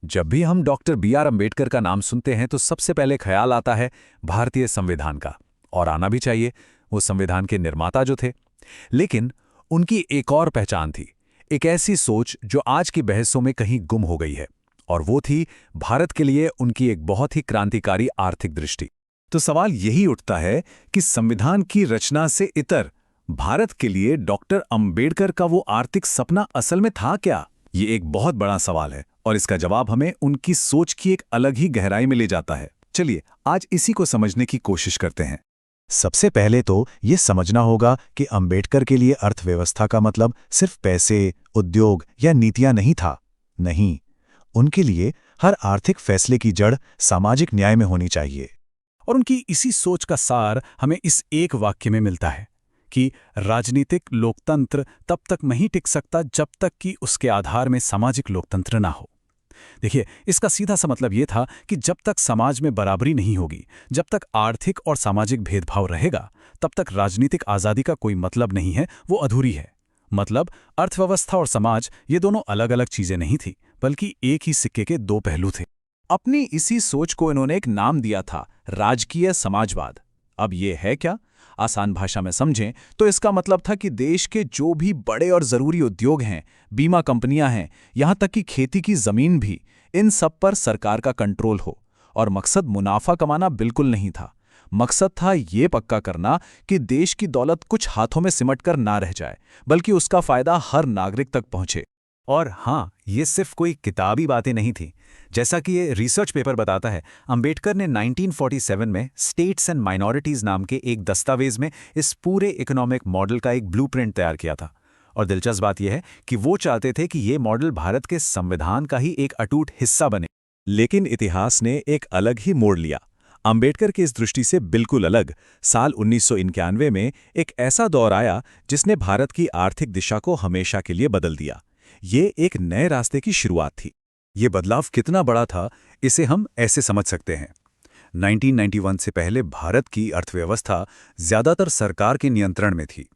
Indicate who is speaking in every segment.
Speaker 1: जब भी हम डॉक्टर बी.आर. अम्बेडकर का नाम सुनते हैं तो सबसे पहले ख्याल आता है भारतीय संविधान का। और आना भी चाहिए, वो संविधान के निर्माता जो थे। लेकिन उनकी एक और पहचान थी, एक ऐसी सोच जो आज की बहसों में कहीं गुम हो गई है। और वो थी भारत के लिए उनकी एक बहुत ही क्रांतिकारी आर्थिक दृष्टि। तो सवाल यही उठता है कि संविधान की रचना से इतर भारत के लिए डॉक्टर अंबेडकर का वो आर्थिक सपना असल में था क्या? ये एक बहुत बड़ा सवाल है और इसका जवाब हमें उनकी सोच की एक अलग ही गहराई में ले जाता है। चलिए आज इसी को समझने की कोशिश करते हैं। सबसे पहले तो ये समझना होगा कि अंबेडकर के लिए अर्थव्यवस्था का मतलब सिर्फ पैसे, उद्योग या नीतियां नहीं था। नहीं, उनके लिए हर आर्थिक फैसले की जड़ सामाजिक न्याय में होनी चाहिए।
Speaker 2: और उनकी इसी सोच का सार हमें इस एक वाक्य में मिलता है कि राजनीतिक लोकतंत्र तब तक नहीं टिक सकता जब तक कि उसके आधार में सामाजिक लोकतंत्र ना हो। देखिए, इसका सीधा सा मतलब ये था कि जब तक समाज में बराबरी नहीं होगी, जब तक आर्थिक और सामाजिक भेदभाव रहेगा, तब तक राजनीतिक आज़ादी का कोई मतलब नहीं है, वो अधूरी है। मतलब अर्थव्यवस्था और समाज ये दोनों अलग अलग चीजें नहीं थी, बल्कि एक ही सिक्के के दो पहलू थे। अपनी इसी सोच को इन्होंने एक नाम दिया था, राजकीय समाजवाद। अब ये है क्या? आसान भाषा में समझें तो इसका मतलब था कि देश के जो भी बड़े और जरूरी उद्योग हैं, बीमा कंपनियां हैं, यहां तक कि खेती की जमीन भी, इन सब पर सरकार का कंट्रोल हो। और मकसद मुनाफा कमाना बिल्कुल नहीं था। मकसद था ये पक्का करना कि देश की दौलत कुछ हाथों में सिमट कर ना रह जाए, बल्कि उसका फायदा हर नागरिक तक पहुंचे।
Speaker 1: और हाँ, ये सिर्फ कोई किताबी बातें नहीं थी। जैसा कि ये रिसर्च पेपर बताता है, अंबेडकर ने 1947 में स्टेट्स एंड माइनॉरिटीज नाम के एक दस्तावेज में इस पूरे इकोनॉमिक मॉडल का एक ब्लूप्रिंट तैयार किया था। और दिलचस्प बात यह है कि वो चाहते थे कि ये मॉडल भारत के संविधान का ही एक अटूट हिस्सा बने। लेकिन इतिहास ने एक अलग ही मोड़ लिया। अंबेडकर की इस दृष्टि से बिल्कुल अलग साल 1991 में एक ऐसा दौर आया जिसने भारत की आर्थिक दिशा को हमेशा के लिए बदल दिया। ये एक नए रास्ते की शुरुआत थी। ये बदलाव कितना बड़ा था, इसे हम ऐसे समझ सकते हैं। 1991 से पहले भारत की अर्थव्यवस्था ज्यादातर सरकार के नियंत्रण में थी।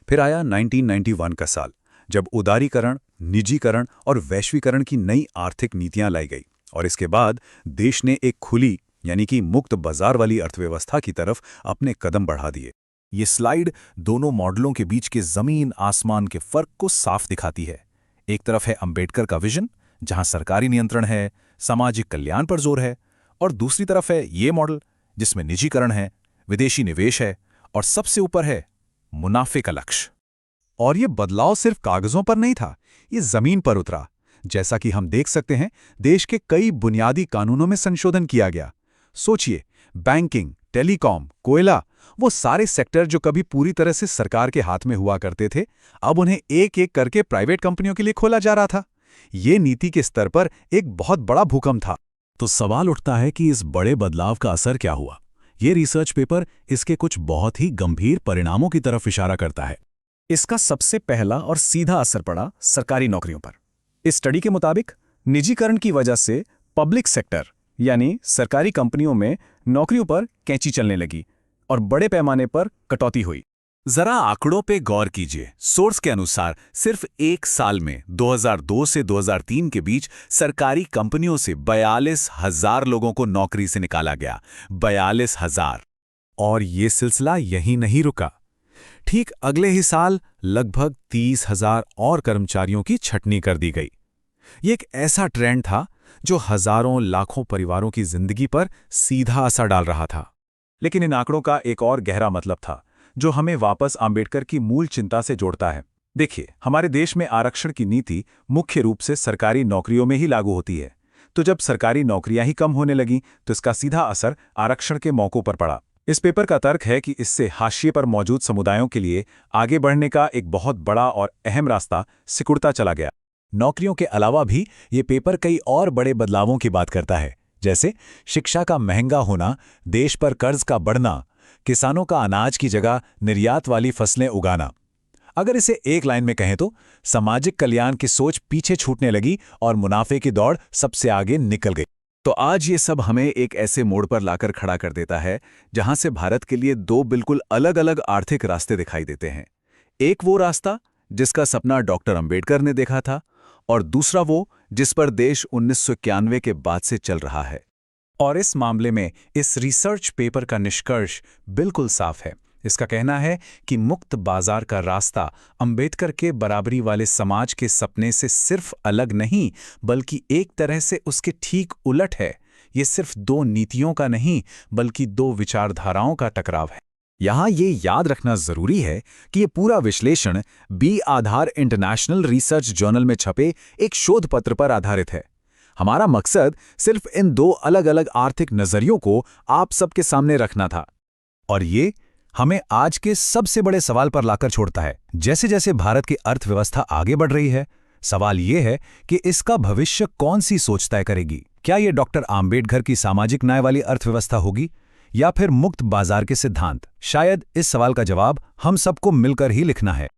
Speaker 1: फिर आया 1991 का साल, जब उदारीकरण, निजीकरण और वैश्वीकरण की नई आर्थिक नीतियां लाई गई। और इसके बाद देश ने एक खुली यानी कि मुक्त बाजार वाली अर्थव्यवस्था की तरफ अपने कदम बढ़ा दिए।
Speaker 2: ये स्लाइड दोनों मॉडलों के बीच के जमीन आसमान के फर्क को साफ दिखाती है। एक तरफ है अंबेडकर का विजन, जहां सरकारी नियंत्रण है, सामाजिक कल्याण पर जोर है, और दूसरी तरफ है ये मॉडल जिसमें निजीकरण है, विदेशी निवेश है और सबसे ऊपर है मुनाफे का लक्ष्य।
Speaker 1: और ये बदलाव सिर्फ कागजों पर नहीं था, ये जमीन पर उतरा। जैसा कि हम देख सकते हैं, देश के कई बुनियादी कानूनों में संशोधन किया गया। सोचिए, बैंकिंग, टेलीकॉम, कोयला, वो सारे सेक्टर जो कभी पूरी तरह से सरकार के हाथ में हुआ करते थे, अब उन्हें एक एक करके प्राइवेट कंपनियों के लिए खोला जा रहा था। ये नीति के स्तर पर एक बहुत बड़ा भूकंप था।
Speaker 2: तो सवाल उठता है कि इस बड़े बदलाव का असर क्या हुआ? ये रिसर्च पेपर इसके कुछ बहुत ही गंभीर परिणामों की तरफ इशारा करता है। इसका सबसे पहला और सीधा असर पड़ा सरकारी नौकरियों पर। इस स्टडी के मुताबिक निजीकरण की वजह से पब्लिक सेक्टर यानी सरकारी कंपनियों में नौकरियों पर कैंची चलने लगी और बड़े पैमाने पर कटौती हुई।
Speaker 1: जरा आंकड़ों पे गौर कीजिए। सोर्स के अनुसार सिर्फ एक साल में 2002 से 2003 के बीच सरकारी कंपनियों से 42,000 लोगों को नौकरी से निकाला गया। 42,000। और ये सिलसिला यहीं नहीं रुका। ठीक अगले ही साल लगभग 30,000 और कर्मचारियों की छटनी कर दी गई। ये एक ऐसा ट्रेंड था जो हजारों लाखों परिवारों की जिंदगी पर सीधा असर डाल रहा था। लेकिन इन आंकड़ों का एक और गहरा मतलब था, जो हमें वापस अंबेडकर की मूल चिंता से जोड़ता है। देखिए, हमारे देश में आरक्षण की नीति मुख्य रूप से सरकारी नौकरियों में ही लागू होती है। तो जब सरकारी नौकरियां ही कम होने लगीं, तो इसका सीधा असर आरक्षण के मौकों पर पड़ा। इस पेपर का तर्क है कि इससे हाशिए पर मौजूद समुदायों के लिए आगे बढ़ने का एक बहुत बड़ा और अहम रास्ता सिकुड़ता चला गया। नौकरियों के अलावा भी ये पेपर कई और बड़े बदलावों की बात करता है, जैसे शिक्षा का महंगा होना, देश पर कर्ज का बढ़ना, किसानों का अनाज की जगह निर्यात वाली फसलें उगाना। अगर इसे एक लाइन में कहें तो सामाजिक कल्याण की सोच पीछे छूटने लगी और मुनाफे की दौड़ सबसे आगे निकल गई। तो आज ये सब हमें एक ऐसे मोड़ पर लाकर खड़ा कर देता है जहां से भारत के लिए दो बिल्कुल अलग अलग आर्थिक रास्ते दिखाई देते हैं। एक वो रास्ता जिसका सपना डॉक्टर अंबेडकर ने देखा था, और दूसरा वो जिस पर देश 1991 के बाद से चल रहा है।
Speaker 2: और इस मामले में इस रिसर्च पेपर का निष्कर्ष बिल्कुल साफ है। इसका कहना है कि मुक्त बाजार का रास्ता अंबेडकर के बराबरी वाले समाज के सपने से सिर्फ अलग नहीं, बल्कि एक तरह से उसके ठीक उलट है। ये सिर्फ दो नीतियों का नहीं, बल्कि दो विचारधाराओं का टकराव है।
Speaker 1: यहाँ ये याद रखना जरूरी है कि ये पूरा विश्लेषण बी आधार इंटरनेशनल रिसर्च जर्नल में छपे एक शोध पत्र पर आधारित है। हमारा मकसद सिर्फ इन दो अलग अलग आर्थिक नजरियों को आप सबके सामने रखना था। और ये हमें आज के सबसे बड़े सवाल पर लाकर छोड़ता है। जैसे जैसे भारत की अर्थव्यवस्था आगे बढ़ रही है, सवाल ये है कि इसका भविष्य कौन सी सोच तय करेगी। क्या ये डॉक्टर आम्बेडकर की सामाजिक न्याय वाली अर्थव्यवस्था होगी या फिर मुक्त बाजार के सिद्धांत? शायद इस सवाल का जवाब हम सबको मिलकर ही लिखना है।